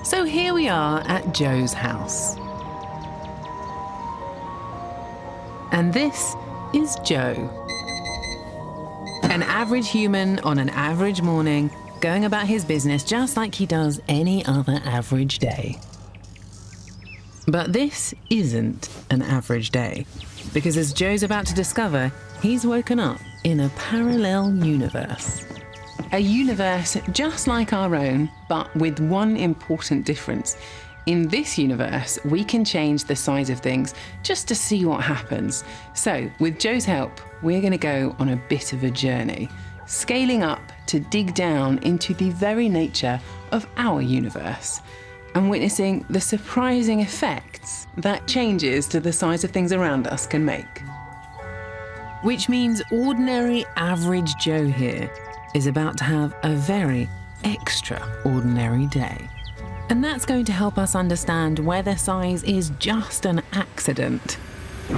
So here we are at Joe's house. And this is Joe. An average human on an average morning, going about his business just like he does any other average day. But this isn't an average day, because as Joe's about to discover, he's woken up in a parallel universe. A universe just like our own, but with one important difference. In this universe, we can change the size of things just to see what happens. So, with Joe's help, we're going to go on a bit of a journey, scaling up to dig down into the very nature of our universe and witnessing the surprising effects that changes to the size of things around us can make. Which means ordinary average Joe here is about to have a very extraordinary day. And that's going to help us understand whether size is just an accident,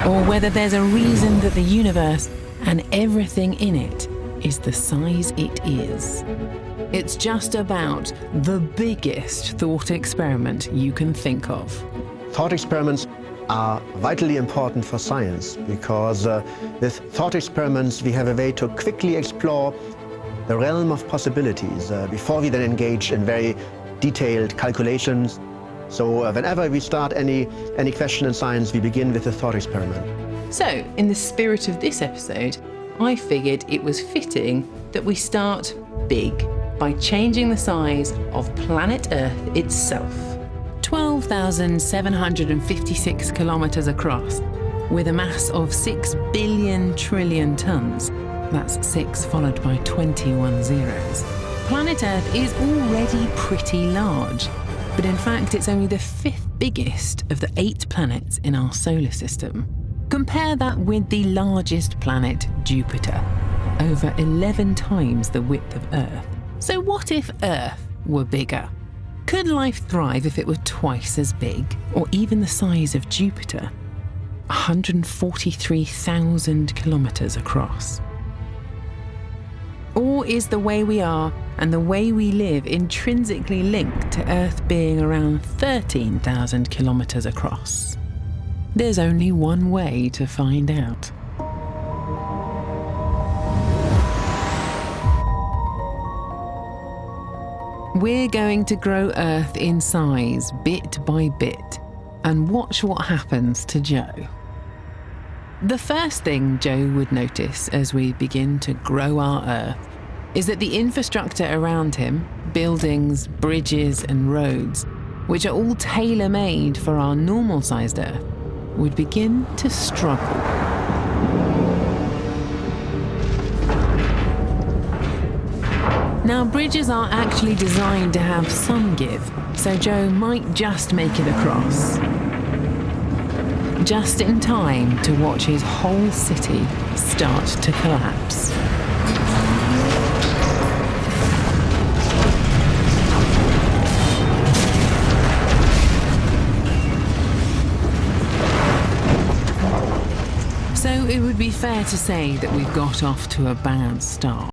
or whether there's a reason that the universe and everything in it is the size it is. It's just about the biggest thought experiment you can think of. Thought experiments are vitally important for science because with thought experiments we have a way to quickly explore the realm of possibilities before we then engage in very detailed calculations. So whenever we start any question in science, we begin with a thought experiment. So, in the spirit of this episode, I figured it was fitting that we start big by changing the size of planet Earth itself. 12,756 kilometers across, with a mass of 6 billion trillion tons. That's 6 followed by 21 zeros. Planet Earth is already pretty large, but in fact it's only the 5th biggest of the 8 planets in our solar system. Compare that with the largest planet, Jupiter, over 11 times the width of Earth. So what if Earth were bigger? Could life thrive if it were twice as big, or even the size of Jupiter? 143,000 kilometers across. Or is the way we are and the way we live intrinsically linked to Earth being around 13,000 kilometers across? There's only one way to find out. We're going to grow Earth in size bit by bit and watch what happens to Joe. The first thing Joe would notice as we begin to grow our Earth is that the infrastructure around him, buildings, bridges and roads, which are all tailor-made for our normal-sized Earth, would begin to struggle. Now, bridges are actually designed to have some give, so Joe might just make it across. Just in time to watch his whole city start to collapse. So it would be fair to say that we've got off to a bad start.